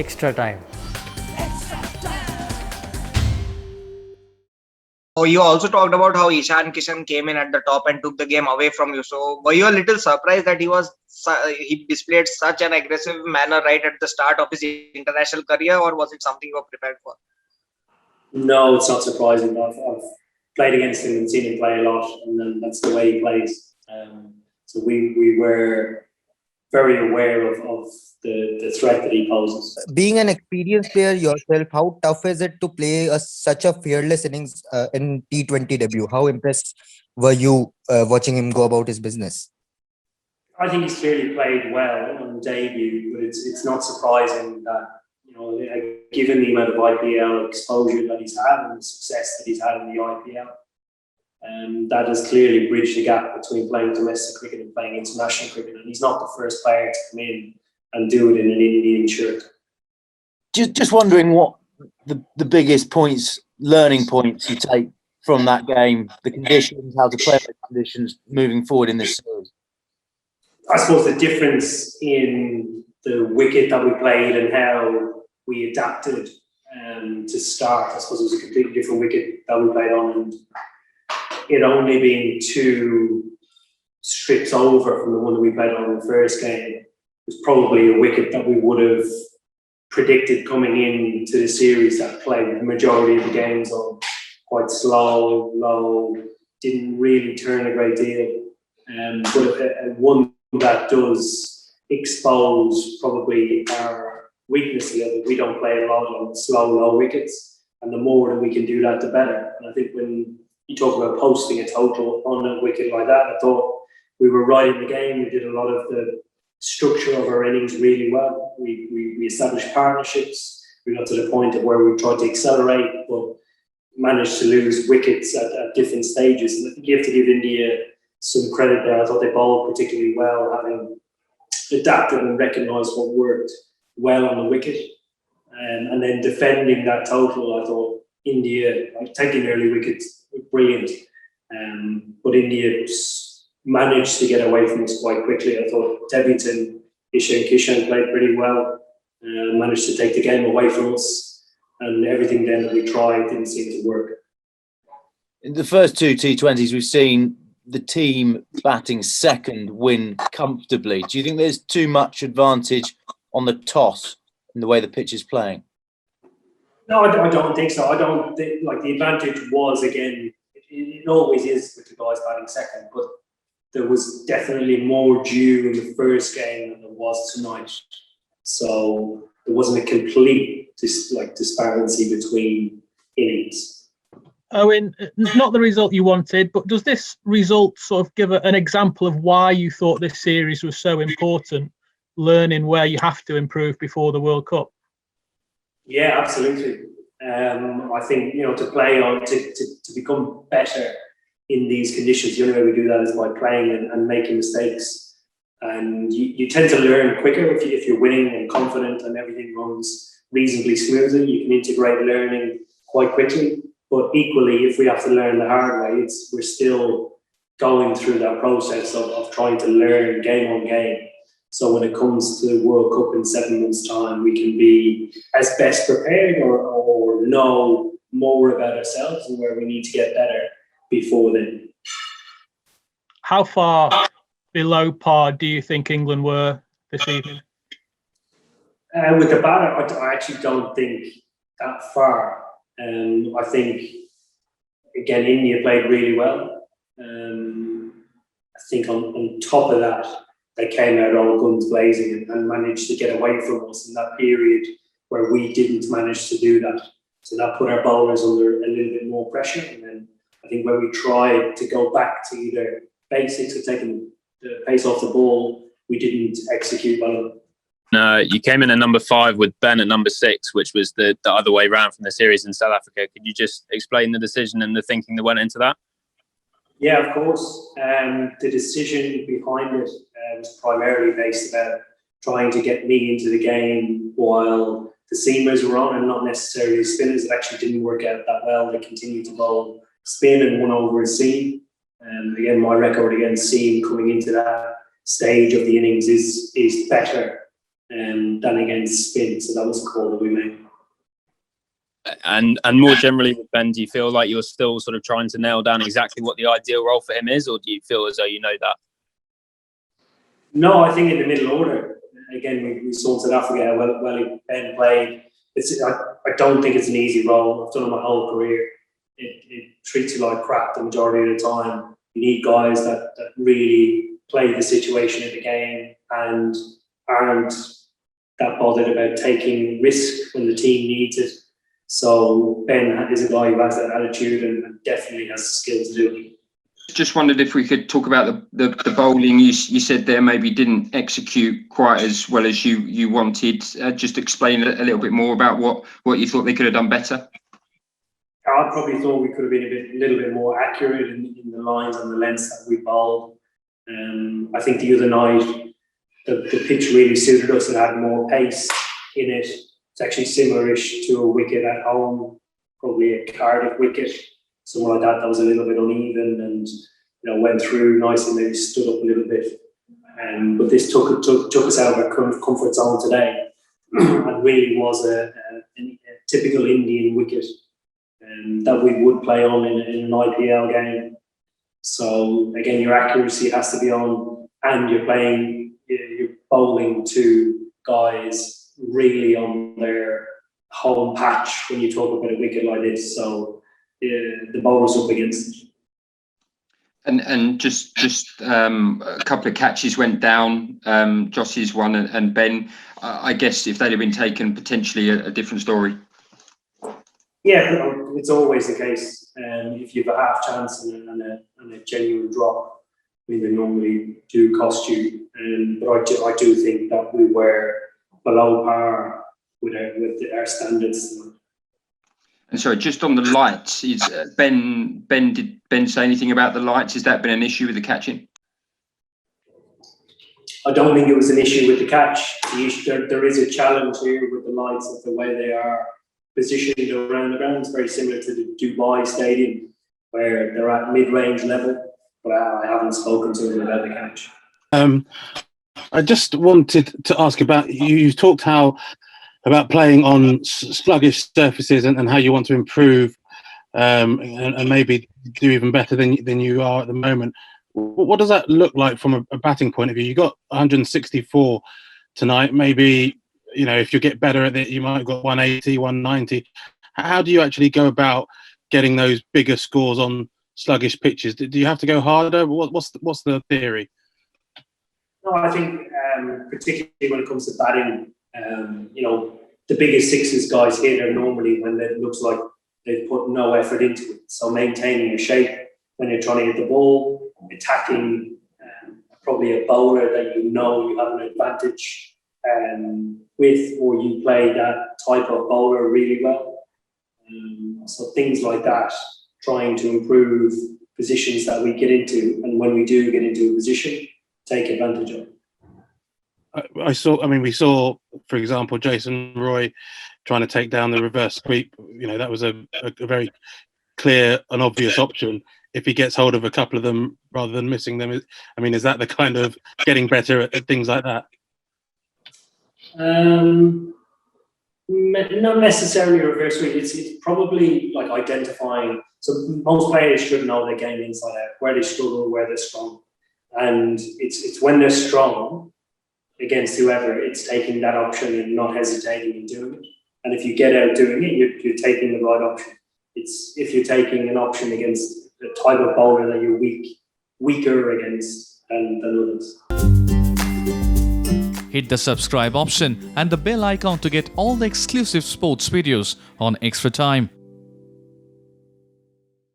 extra time. Oh, you also talked about how Ishan Kishan came in at the top and took the game away from you. So, were you a little surprised that he displayed such an aggressive manner right at the start of his international career, or was it something you were prepared for? No, it's not surprising. I've played against him and seen him play a lot, and then that's the way he plays. So we were very aware of the threat that he poses. Being an experienced player yourself, how tough is it to play such a fearless innings in T20 debut? How impressed were you watching him go about his business? I think he's clearly played well on debut, but it's not surprising that, given the amount of IPL exposure that he's had and the success that he's had in the IPL, that has clearly bridged the gap between playing domestic cricket and playing international cricket. And he's not the first player to come in and do it in an Indian shirt. Just wondering what the biggest learning points you take from that game, the conditions, how to play the conditions moving forward in this series. I suppose the difference in the wicket that we played and how we adapted to start, I suppose it was a completely different wicket that we played on, and it only being 2 strips over from the one that we played on in the first game was probably a wicket that we would have predicted coming into the series that played the majority of the games on quite slow, low, didn't really turn a great deal. But one that does expose probably our weakness a little bit. We don't play a lot on slow, low wickets, and the more that we can do that, the better. And I think when you talk about posting a total on a wicket like that, I thought we were right in the game. We did a lot of the structure of our innings really well. We established partnerships. We got to the point of where we tried to accelerate, but managed to lose wickets at different stages. And I think you have to give India some credit there. I thought they bowled particularly well, having adapted and recognised what worked well on the wicket. And then defending that total, I thought India, taking early wickets, were brilliant. But India managed to get away from us quite quickly. I thought Devington, Ishan Kishan played pretty well, managed to take the game away from us, and everything then that we tried didn't seem to work. In the first 2 T20s, we've seen the team batting second win comfortably. Do you think there's too much advantage on the toss in the way the pitch is playing? No, I don't think so. I don't think, the advantage was, again, it always is with the guys batting second, but there was definitely more due in the first game than there was tonight. So there wasn't a complete disparity between innings. Owen, not the result you wanted, but does this result sort of give an example of why you thought this series was so important, learning where you have to improve before the World Cup? Yeah, absolutely. I think, to play on, to become better in these conditions, the only way we do that is by playing and making mistakes. And you tend to learn quicker if you're winning and confident and everything runs reasonably smoothly. You can integrate learning quite quickly. But equally, if we have to learn the hard way, we're still going through that process of trying to learn game on game. So when it comes to the World Cup in 7 months' time, we can be as best prepared or know more about ourselves and where we need to get better before then. How far below par do you think England were this evening? With the batter, I actually don't think that far. I think, again, India played really well. I think on top of that, they came out all guns blazing and managed to get away from us in that period where we didn't manage to do that. So that put our bowlers under a little bit more pressure. And then I think when we tried to go back to either basics or taking the pace off the ball, we didn't execute well. No, you came in at number 5 with Ben at number 6, which was the other way round from the series in South Africa. Could you just explain the decision and the thinking that went into that? Yeah, of course. The decision behind it was primarily based about trying to get me into the game while the seamers were on and not necessarily the spinners. It actually didn't work out that well. They continued to bowl spin and 1 over a seam. Again, my record against seam coming into that stage of the innings is better. than against spin. So that was a call that we made. And more generally with Ben, do you feel like you're still sort of trying to nail down exactly what the ideal role for him is, or do you feel as though you know that? No, I think in the middle order. Again, we saw in South Africa how well Ben played. I don't think it's an easy role. I've done it my whole career. It treats you like crap the majority of the time. You need guys that really play the situation of the game and aren't that bothered about taking risk when the team needs it. So Ben is a guy who has that attitude and definitely has the skill to do it. Just wondered if we could talk about the bowling. You said there maybe didn't execute quite as well as you wanted. Just explain a little bit more about what you thought they could have done better. I probably thought we could have been a little bit more accurate in the lines and the lengths that we bowled. I think the other night the pitch really suited us and had more pace in it. It's actually similar-ish to a wicket at home, probably a Cardiff wicket, something like that. That was a little bit uneven and went through nicely, maybe stood up a little bit. But this took us out of our comfort zone today, and really was a typical Indian wicket that we would play on in an IPL game. So again, your accuracy has to be on, and you're bowling to guys really on their home patch when you talk about a wicket like this. So the bowlers up against it. And just a couple of catches went down. Joss's one and Ben. I guess if they'd have been taken, potentially a different story. Yeah, it's always the case. If you have a half chance and a genuine drop, they normally do cost you. But I do think that we were below par with our standards. And sorry, just on the lights, is did Ben say anything about the lights? Has that been an issue with the catching? I don't think it was an issue with the catch. There is a challenge here with the lights of the way they are positioned around the ground. It's very similar to the Dubai Stadium, where they're at mid-range level, but I haven't spoken to them about the catch. I just wanted to ask about, you talked about playing on sluggish surfaces and how you want to improve and maybe do even better than you are at the moment. What does that look like from a batting point of view? You got 164 tonight. Maybe, if you get better at it, you might have got 180, 190. How do you actually go about getting those bigger scores on sluggish pitches? Do you have to go harder? What's the theory? No, I think particularly when it comes to batting, the biggest sixes guys hit are normally when it looks like they've put no effort into it. So maintaining your shape when you're trying to hit the ball, attacking probably a bowler that you have an advantage with, or you play that type of bowler really well. So things like that, trying to improve positions that we get into, and when we do get into a position, take advantage of. We saw, for example, Jason Roy trying to take down the reverse sweep. That was a very clear and obvious option. If he gets hold of a couple of them rather than missing them, is that the kind of getting better at things like that? Not necessarily a reverse sweep. It's probably like identifying. So most players should know their game inside out, where they struggle, where they're strong, and it's when they're strong against whoever, it's taking that option and not hesitating in doing it. And if you get out doing it, you're taking the right option. It's if you're taking an option against the type of bowler that you're weaker against than others. Hit the subscribe option and the bell icon to get all the exclusive sports videos on Extra Time.